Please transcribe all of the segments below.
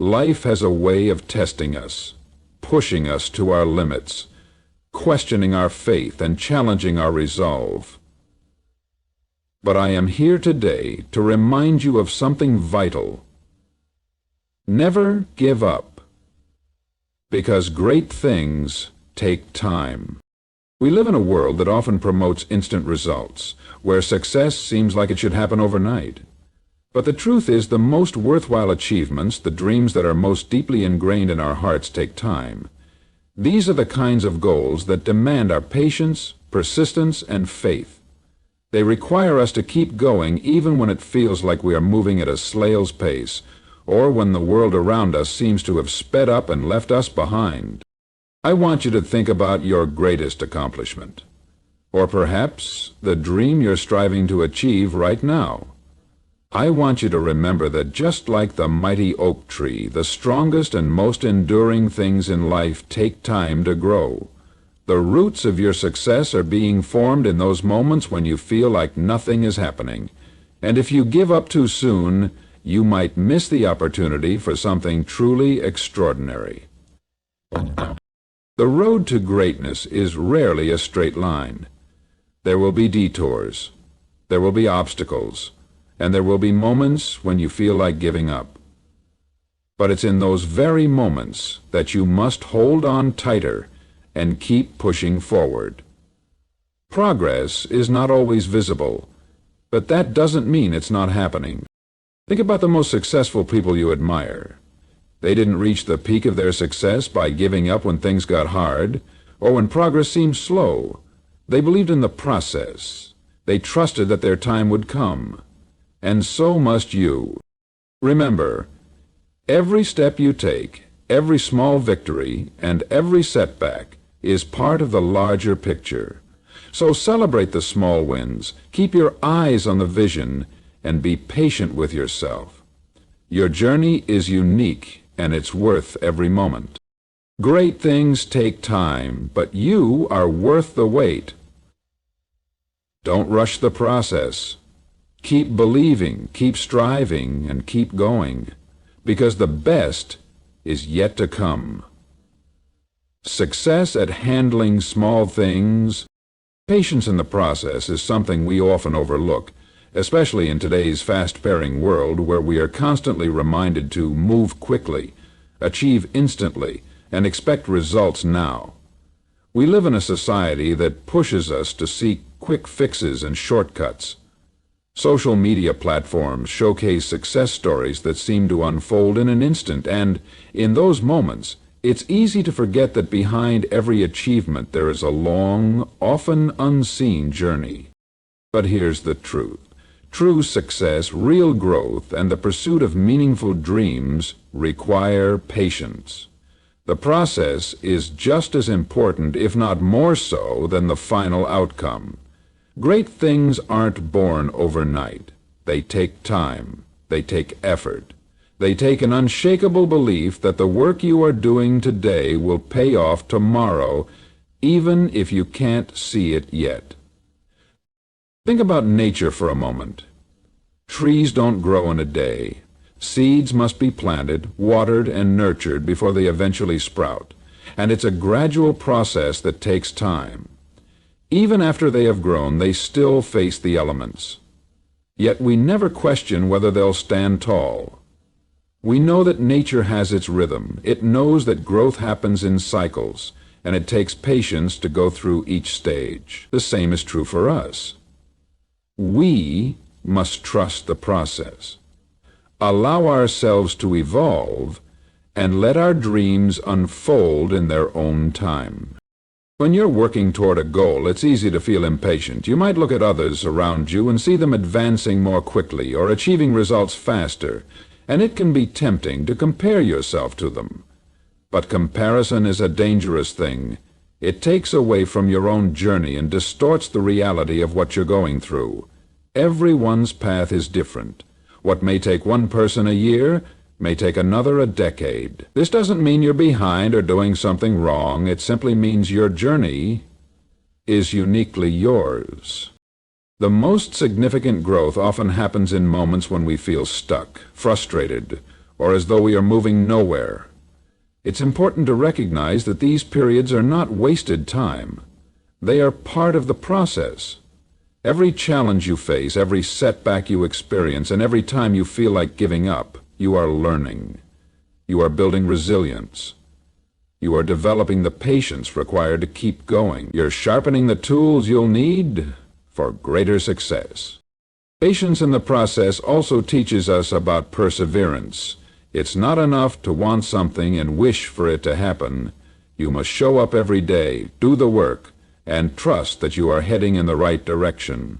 Life has a way of testing us, pushing us to our limits, questioning our faith and challenging our resolve. But I am here today to remind you of something vital. Never give up, because great things take time. We live in a world that often promotes instant results, where success seems like it should happen overnight. But the truth is, the most worthwhile achievements, the dreams that are most deeply ingrained in our hearts, take time. These are the kinds of goals that demand our patience, persistence, and faith. They require us to keep going even when it feels like we are moving at a snail's pace, or when the world around us seems to have sped up and left us behind. I want you to think about your greatest accomplishment, or perhaps the dream you're striving to achieve right now. I want you to remember that just like the mighty oak tree, the strongest and most enduring things in life take time to grow. The roots of your success are being formed in those moments when you feel like nothing is happening. And if you give up too soon, you might miss the opportunity for something truly extraordinary. The road to greatness is rarely a straight line. There will be detours, there will be obstacles, and there will be moments when you feel like giving up. But it's in those very moments that you must hold on tighter and keep pushing forward. Progress is not always visible, but that doesn't mean it's not happening. Think about the most successful people you admire. They didn't reach the peak of their success by giving up when things got hard, or when progress seemed slow. They believed in the process. They trusted that their time would come. And so must you. Remember, every step you take, every small victory, and every setback is part of the larger picture. So celebrate the small wins, keep your eyes on the vision, and be patient with yourself. Your journey is unique, and it's worth every moment. Great things take time, but you are worth the wait. Don't rush the process. Keep believing, keep striving, and keep going, because the best is yet to come. Success at handling small things, patience in the process is something we often overlook, especially in today's fast-paced world where we are constantly reminded to move quickly, achieve instantly, and expect results now. We live in a society that pushes us to seek quick fixes and shortcuts. Social media platforms showcase success stories that seem to unfold in an instant, and in those moments, it's easy to forget that behind every achievement there is a long, often unseen journey. But here's the truth. True success, real growth, and the pursuit of meaningful dreams require patience. The process is just as important, if not more so, than the final outcome. Great things aren't born overnight. They take time. They take effort. They take an unshakable belief that the work you are doing today will pay off tomorrow, even if you can't see it yet. Think about nature for a moment. Trees don't grow in a day. Seeds must be planted, watered, and nurtured before they eventually sprout, and it's a gradual process that takes time. Even after they have grown, they still face the elements. Yet we never question whether they'll stand tall. We know that nature has its rhythm. It knows that growth happens in cycles, and it takes patience to go through each stage. The same is true for us. We must trust the process, allow ourselves to evolve, and let our dreams unfold in their own time. When you're working toward a goal, it's easy to feel impatient. You might look at others around you and see them advancing more quickly or achieving results faster, and it can be tempting to compare yourself to them. But comparison is a dangerous thing. It takes away from your own journey and distorts the reality of what you're going through. Everyone's path is different. What may take one person a year may take another a decade. This doesn't mean you're behind or doing something wrong. It simply means your journey is uniquely yours. The most significant growth often happens in moments when we feel stuck, frustrated, or as though we are moving nowhere. It's important to recognize that these periods are not wasted time. They are part of the process. Every challenge you face, every setback you experience, and every time you feel like giving up, you are learning. You are building resilience. You are developing the patience required to keep going. You're sharpening the tools you'll need for greater success. Patience in the process also teaches us about perseverance. It's not enough to want something and wish for it to happen. You must show up every day, do the work, and trust that you are heading in the right direction.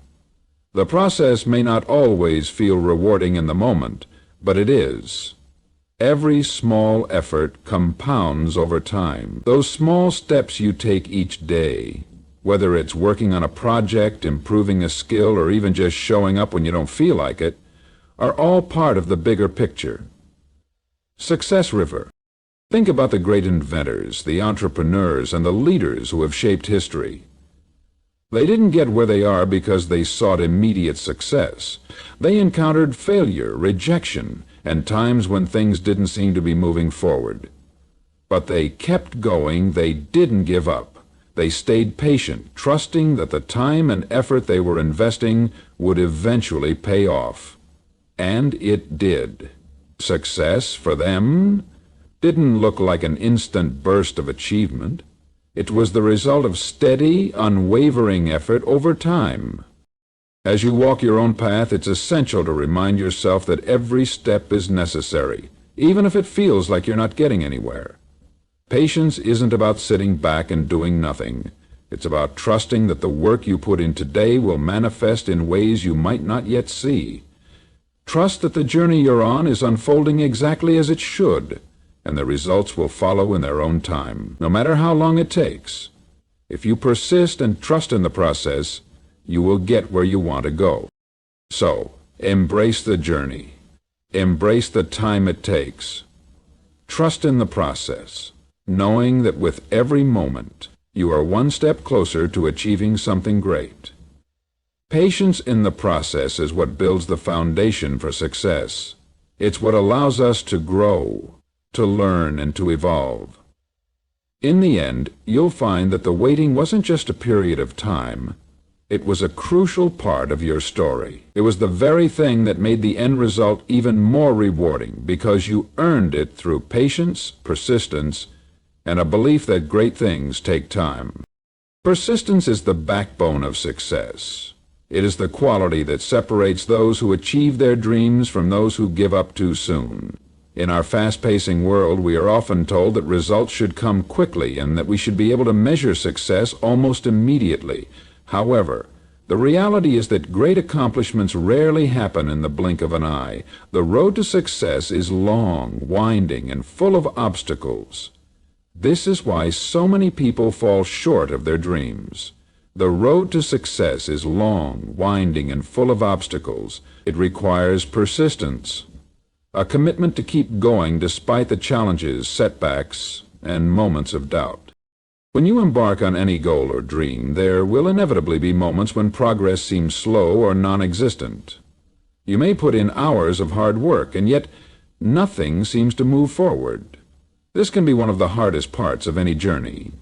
The process may not always feel rewarding in the moment, but it is. Every small effort compounds over time. Those small steps you take each day, whether it's working on a project, improving a skill, or even just showing up when you don't feel like it, are all part of the bigger picture. Success River. Think about the great inventors, the entrepreneurs, and the leaders who have shaped history. They didn't get where they are because they sought immediate success. They encountered failure, rejection, and times when things didn't seem to be moving forward. But they kept going. They didn't give up. They stayed patient, trusting that the time and effort they were investing would eventually pay off. And it did. Success, for them, didn't look like an instant burst of achievement. It was the result of steady, unwavering effort over time. As you walk your own path, it's essential to remind yourself that every step is necessary, even if it feels like you're not getting anywhere. Patience isn't about sitting back and doing nothing. It's about trusting that the work you put in today will manifest in ways you might not yet see. Trust that the journey you're on is unfolding exactly as it should, and the results will follow in their own time, no matter how long it takes. If you persist and trust in the process, you will get where you want to go. So, embrace the journey. Embrace the time it takes. Trust in the process, knowing that with every moment, you are one step closer to achieving something great. Patience in the process is what builds the foundation for success. It's what allows us to grow, to learn, and to evolve. In the end, you'll find that the waiting wasn't just a period of time. It was a crucial part of your story. It was the very thing that made the end result even more rewarding because you earned it through patience, persistence, and a belief that great things take time. Persistence is the backbone of success. It is the quality that separates those who achieve their dreams from those who give up too soon. In our fast-pacing world, we are often told that results should come quickly and that we should be able to measure success almost immediately. However, the reality is that great accomplishments rarely happen in the blink of an eye. The road to success is long, winding, and full of obstacles. This is why so many people fall short of their dreams. The road to success is long, winding, and full of obstacles. It requires persistence, a commitment to keep going despite the challenges, setbacks, and moments of doubt. When you embark on any goal or dream, there will inevitably be moments when progress seems slow or non-existent. You may put in hours of hard work, and yet nothing seems to move forward. This can be one of the hardest parts of any journey.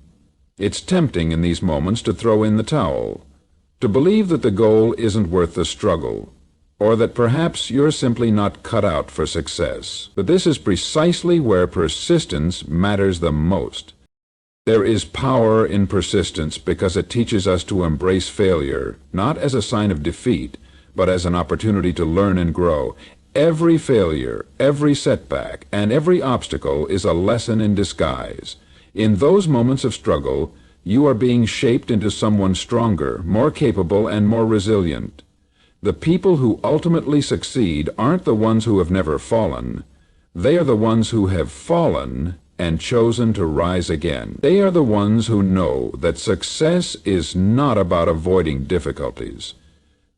It's tempting in these moments to throw in the towel, to believe that the goal isn't worth the struggle, or that perhaps you're simply not cut out for success. But this is precisely where persistence matters the most. There is power in persistence because it teaches us to embrace failure, not as a sign of defeat, but as an opportunity to learn and grow. Every failure, every setback, and every obstacle is a lesson in disguise. In those moments of struggle, you are being shaped into someone stronger, more capable, and more resilient. The people who ultimately succeed aren't the ones who have never fallen. They are the ones who have fallen and chosen to rise again. They are the ones who know that success is not about avoiding difficulties,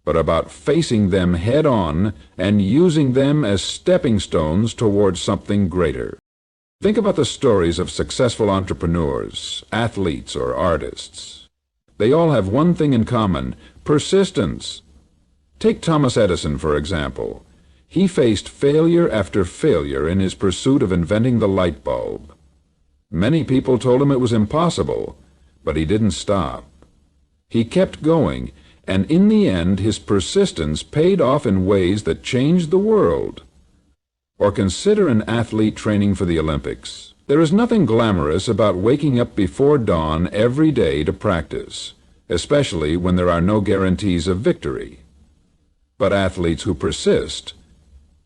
but about facing them head-on and using them as stepping stones towards something greater. Think about the stories of successful entrepreneurs, athletes, or artists. They all have one thing in common: persistence. Take Thomas Edison, for example. He faced failure after failure in his pursuit of inventing the light bulb. Many people told him it was impossible, but he didn't stop. He kept going, and in the end his persistence paid off in ways that changed the world. Or consider an athlete training for the Olympics. There is nothing glamorous about waking up before dawn every day to practice, especially when there are no guarantees of victory. But athletes who persist,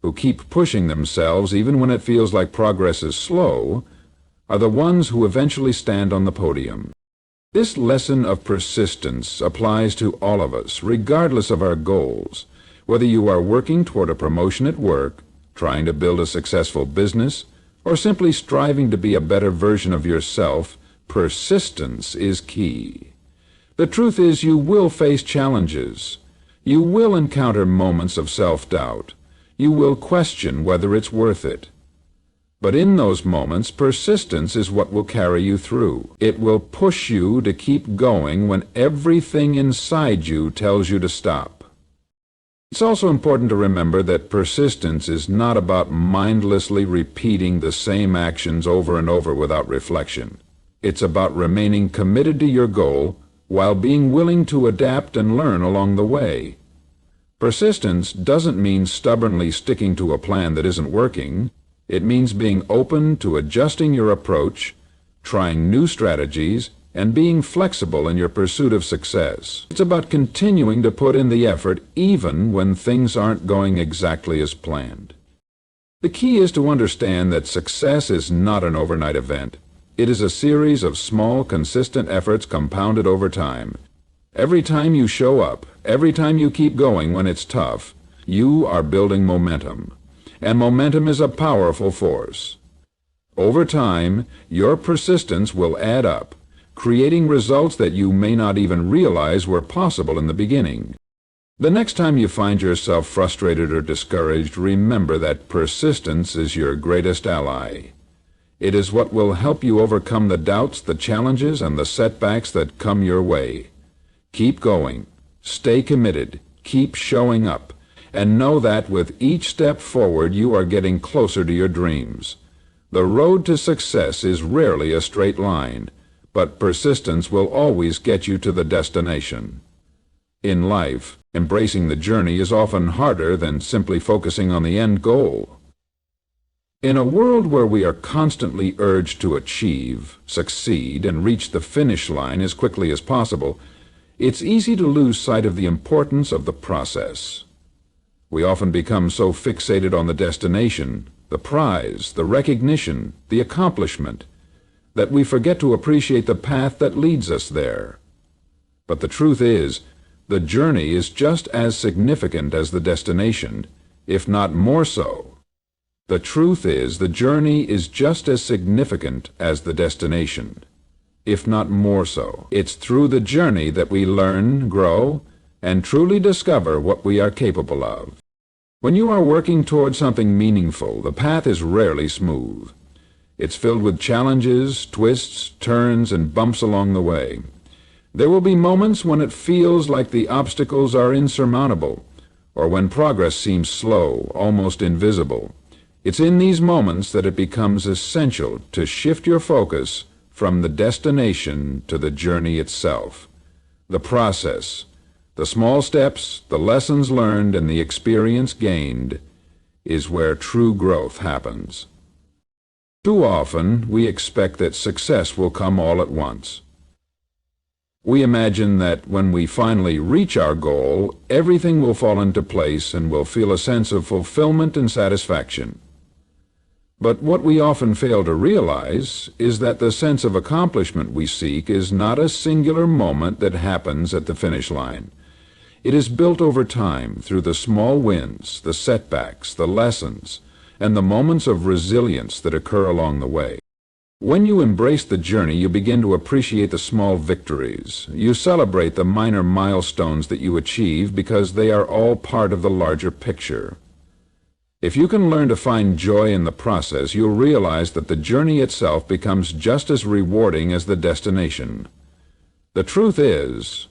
who keep pushing themselves even when it feels like progress is slow, are the ones who eventually stand on the podium. This lesson of persistence applies to all of us, regardless of our goals. Whether you are working toward a promotion at work, trying to build a successful business, or simply striving to be a better version of yourself, persistence is key. The truth is, you will face challenges. You will encounter moments of self-doubt. You will question whether it's worth it. But in those moments, persistence is what will carry you through. It will push you to keep going when everything inside you tells you to stop. It's also important to remember that persistence is not about mindlessly repeating the same actions over and over without reflection. It's about remaining committed to your goal while being willing to adapt and learn along the way. Persistence doesn't mean stubbornly sticking to a plan that isn't working. It means being open to adjusting your approach, trying new strategies, and being flexible in your pursuit of success. It's about continuing to put in the effort even when things aren't going exactly as planned. The key is to understand that success is not an overnight event. It is a series of small, consistent efforts compounded over time. Every time you show up, every time you keep going when it's tough, you are building momentum. And momentum is a powerful force. Over time, your persistence will add up, creating results that you may not even realize were possible in the beginning. The next time you find yourself frustrated or discouraged, remember that persistence is your greatest ally. It is what will help you overcome the doubts, the challenges, and the setbacks that come your way. Keep going, stay committed, keep showing up, and know that with each step forward you are getting closer to your dreams. The road to success is rarely a straight line, but persistence will always get you to the destination. In life, embracing the journey is often harder than simply focusing on the end goal. In a world where we are constantly urged to achieve, succeed, and reach the finish line as quickly as possible, it's easy to lose sight of the importance of the process. We often become so fixated on the destination, the prize, the recognition, the accomplishment, that we forget to appreciate the path that leads us there. But the truth is, the journey is just as significant as the destination, if not more so. The truth is, the journey is just as significant as the destination, if not more so. It's through the journey that we learn, grow, and truly discover what we are capable of. When you are working toward something meaningful, the path is rarely smooth. It's filled with challenges, twists, turns, and bumps along the way. There will be moments when it feels like the obstacles are insurmountable, or when progress seems slow, almost invisible. It's in these moments that it becomes essential to shift your focus from the destination to the journey itself. The process, the small steps, the lessons learned, and the experience gained is where true growth happens. Too often, we expect that success will come all at once. We imagine that when we finally reach our goal, everything will fall into place and we'll feel a sense of fulfillment and satisfaction. But what we often fail to realize is that the sense of accomplishment we seek is not a singular moment that happens at the finish line. It is built over time through the small wins, the setbacks, the lessons, and the moments of resilience that occur along the way. When you embrace the journey, you begin to appreciate the small victories. You celebrate the minor milestones that you achieve because they are all part of the larger picture. If you can learn to find joy in the process, you'll realize that the journey itself becomes just as rewarding as the destination. The truth is,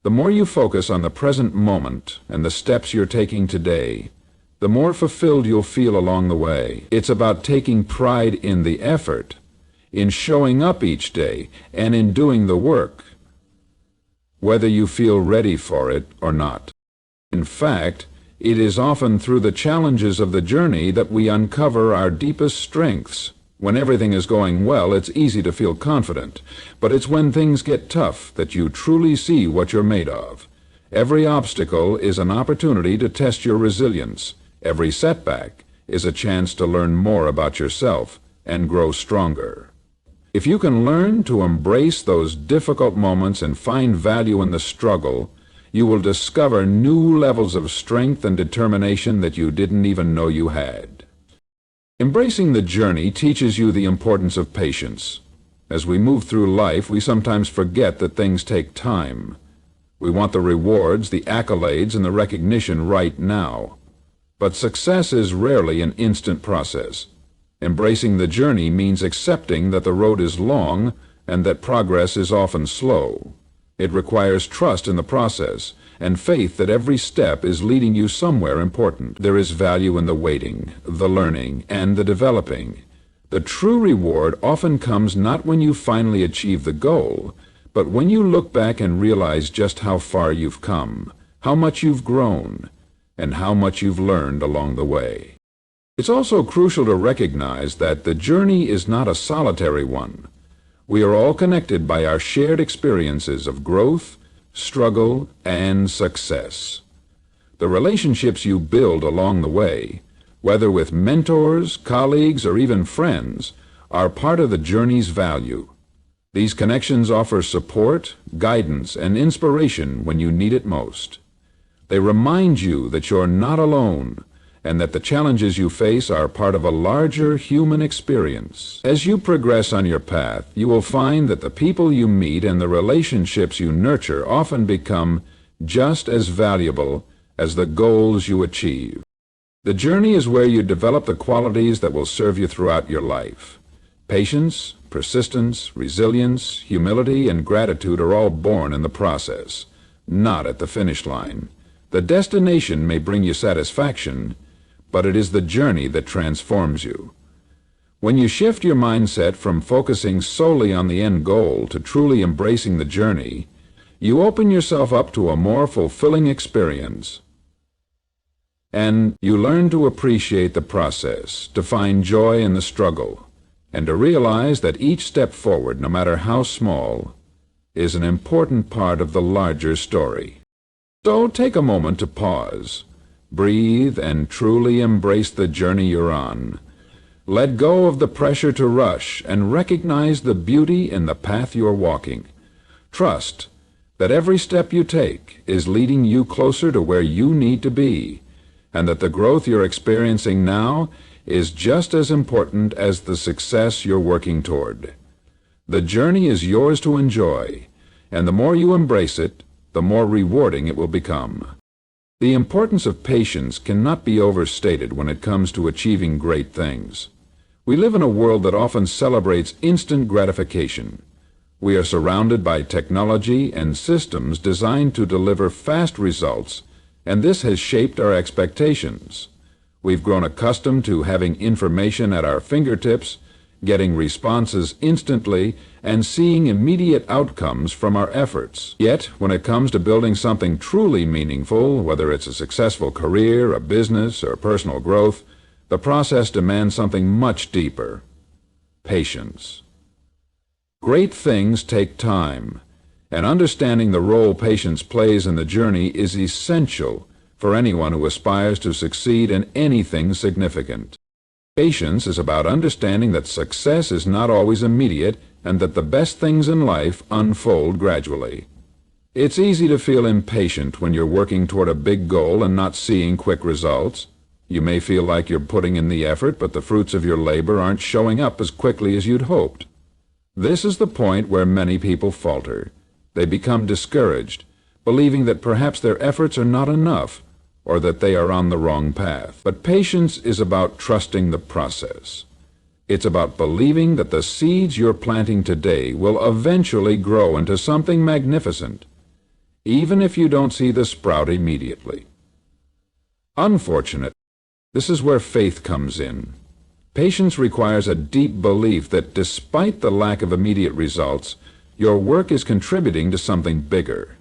the more you focus on the present moment and the steps you're taking today, the more fulfilled you'll feel along the way. It's about taking pride in the effort, in showing up each day, and in doing the work, whether you feel ready for it or not. In fact, it is often through the challenges of the journey that we uncover our deepest strengths. When everything is going well, it's easy to feel confident, but it's when things get tough that you truly see what you're made of. Every obstacle is an opportunity to test your resilience. Every setback is a chance to learn more about yourself and grow stronger. If you can learn to embrace those difficult moments and find value in the struggle, you will discover new levels of strength and determination that you didn't even know you had. Embracing the journey teaches you the importance of patience. As we move through life, we sometimes forget that things take time. We want the rewards, the accolades, and the recognition right now. But success is rarely an instant process. Embracing the journey means accepting that the road is long and that progress is often slow. It requires trust in the process and faith that every step is leading you somewhere important. There is value in the waiting, the learning, and the developing. The true reward often comes not when you finally achieve the goal, but when you look back and realize just how far you've come, how much you've grown, and how much you've learned along the way. It's also crucial to recognize that the journey is not a solitary one. We are all connected by our shared experiences of growth, struggle, and success. The relationships you build along the way, whether with mentors, colleagues, or even friends, are part of the journey's value. These connections offer support, guidance, and inspiration when you need it most. They remind you that you're not alone, and that the challenges you face are part of a larger human experience. As you progress on your path, you will find that the people you meet and the relationships you nurture often become just as valuable as the goals you achieve. The journey is where you develop the qualities that will serve you throughout your life. Patience, persistence, resilience, humility, and gratitude are all born in the process, not at the finish line. The destination may bring you satisfaction, but it is the journey that transforms you. When you shift your mindset from focusing solely on the end goal to truly embracing the journey, you open yourself up to a more fulfilling experience. And you learn to appreciate the process, to find joy in the struggle, and to realize that each step forward, no matter how small, is an important part of the larger story. So take a moment to pause. Breathe and truly embrace the journey you're on. Let go of the pressure to rush and recognize the beauty in the path you're walking. Trust that every step you take is leading you closer to where you need to be, and that the growth you're experiencing now is just as important as the success you're working toward. The journey is yours to enjoy, and the more you embrace it, the more rewarding it will become. The importance of patience cannot be overstated when it comes to achieving great things. We live in a world that often celebrates instant gratification. We are surrounded by technology and systems designed to deliver fast results, and this has shaped our expectations. We've grown accustomed to having information at our fingertips, getting responses instantly, and seeing immediate outcomes from our efforts. Yet, when it comes to building something truly meaningful, whether it's a successful career, a business, or personal growth, the process demands something much deeper: patience. Great things take time, and understanding the role patience plays in the journey is essential for anyone who aspires to succeed in anything significant. Patience is about understanding that success is not always immediate and that the best things in life unfold gradually. It's easy to feel impatient when you're working toward a big goal and not seeing quick results. You may feel like you're putting in the effort, but the fruits of your labor aren't showing up as quickly as you'd hoped. This is the point where many people falter. They become discouraged, believing that perhaps their efforts are not enough, or that they are on the wrong path. But patience is about trusting the process. It's about believing that the seeds you're planting today will eventually grow into something magnificent, even if you don't see the sprout immediately. Unfortunately, This is where faith comes in. Patience requires a deep belief that despite the lack of immediate results, your work is contributing to something bigger.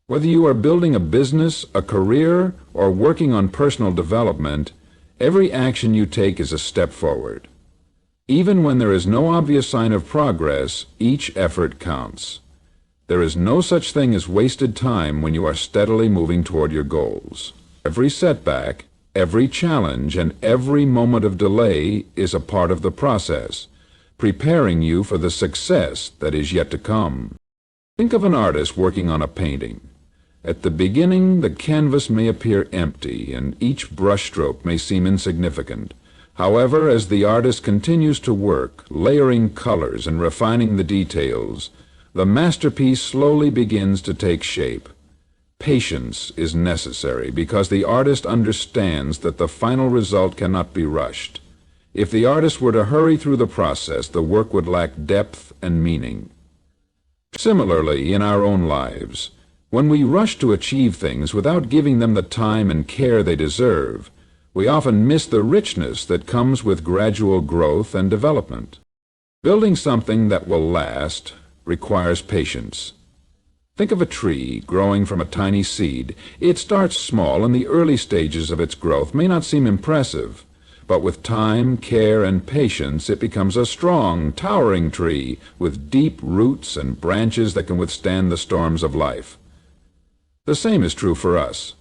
Whether you are building a business, a career, or working on personal development, every action you take is a step forward. Even when there is no obvious sign of progress, each effort counts. There is no such thing as wasted time when you are steadily moving toward your goals. Every setback, every challenge, and every moment of delay is a part of the process, preparing you for the success that is yet to come. Think of an artist working on a painting. At the beginning, the canvas may appear empty, and each brushstroke may seem insignificant. However, as the artist continues to work, layering colors and refining the details, the masterpiece slowly begins to take shape. Patience is necessary because the artist understands that the final result cannot be rushed. If the artist were to hurry through the process, the work would lack depth and meaning. Similarly, in our own lives, when we rush to achieve things without giving them the time and care they deserve, we often miss the richness that comes with gradual growth and development. Building something that will last requires patience. Think of a tree growing from a tiny seed. It starts small, and the early stages of its growth may not seem impressive, but with time, care, and patience it becomes a strong, towering tree with deep roots and branches that can withstand the storms of life. The same is true for us.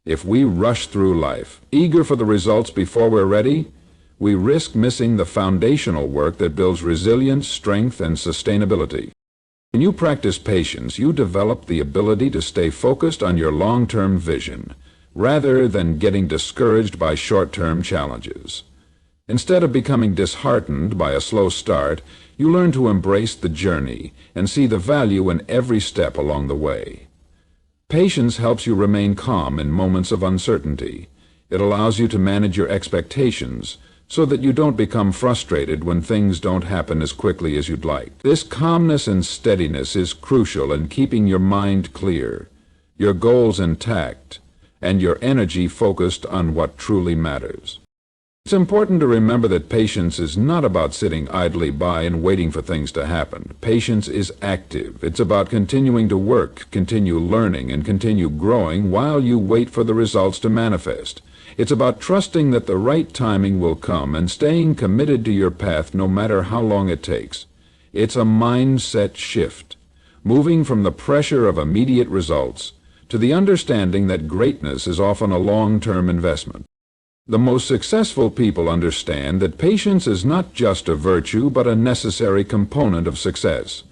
If we rush through life, eager for the results before we're ready, we risk missing the foundational work that builds resilience, strength, and sustainability. When you practice patience, you develop the ability to stay focused on your long-term vision, rather than getting discouraged by short-term challenges. Instead of becoming disheartened by a slow start, you learn to embrace the journey and see the value in every step along the way. Patience helps you remain calm in moments of uncertainty. It allows you to manage your expectations so that you don't become frustrated when things don't happen as quickly as you'd like. This calmness and steadiness is crucial in keeping your mind clear, your goals intact, and your energy focused on what truly matters. It's important to remember that patience is not about sitting idly by and waiting for things to happen. Patience is active. It's about continuing to work, continue learning, and continue growing while you wait for the results to manifest. It's about trusting that the right timing will come and staying committed to your path no matter how long it takes. It's a mindset shift, moving from the pressure of immediate results to the understanding that greatness is often a long-term investment. The most successful people understand that patience is not just a virtue but a necessary component of success.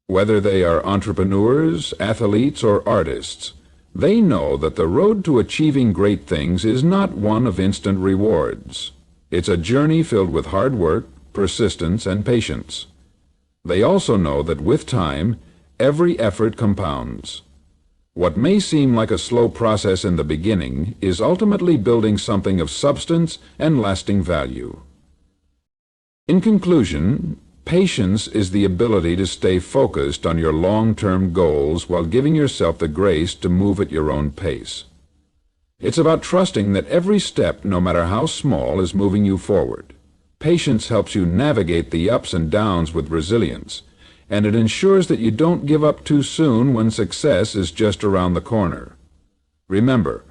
Whether they are entrepreneurs, athletes, or artists, they know that the road to achieving great things is not one of instant rewards. It's a journey filled with hard work, persistence, and patience. They also know that with time, every effort compounds. What may seem like a slow process in the beginning is ultimately building something of substance and lasting value. In conclusion, patience is the ability to stay focused on your long-term goals while giving yourself the grace to move at your own pace. It's about trusting that every step, no matter how small, is moving you forward. Patience helps you navigate the ups and downs with resilience, and it ensures that you don't give up too soon when success is just around the corner. Remember,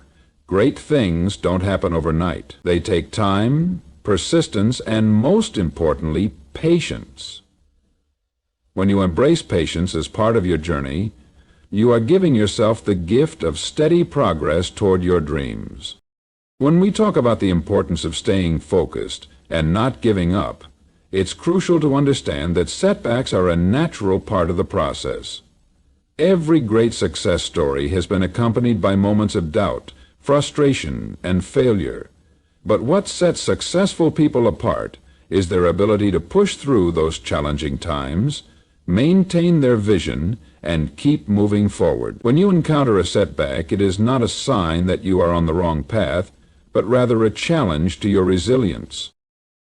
great things don't happen overnight. They take time, persistence, and most importantly, patience. When you embrace patience as part of your journey, you are giving yourself the gift of steady progress toward your dreams. When we talk about the importance of staying focused and not giving up, it's crucial to understand that setbacks are a natural part of the process. Every great success story has been accompanied by moments of doubt, frustration, and failure. But what sets successful people apart is their ability to push through those challenging times, maintain their vision, and keep moving forward. When you encounter a setback, it is not a sign that you are on the wrong path, but rather a challenge to your resilience.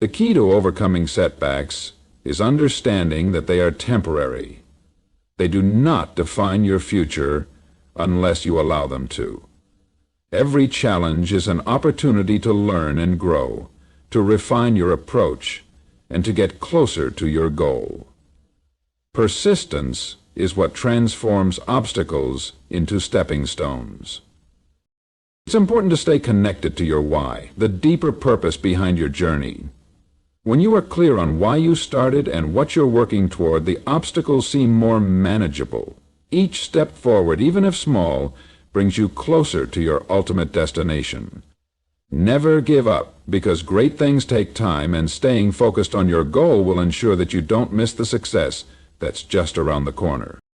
The key to overcoming setbacks is understanding that they are temporary. They do not define your future unless you allow them to. Every challenge is an opportunity to learn and grow, to refine your approach, and to get closer to your goal. Persistence is what transforms obstacles into stepping stones. It's important to stay connected to your why, the deeper purpose behind your journey. When you are clear on why you started and what you're working toward, the obstacles seem more manageable. Each step forward, even if small, brings you closer to your ultimate destination. Never give up, because great things take time, and staying focused on your goal will ensure that you don't miss the success that's just around the corner.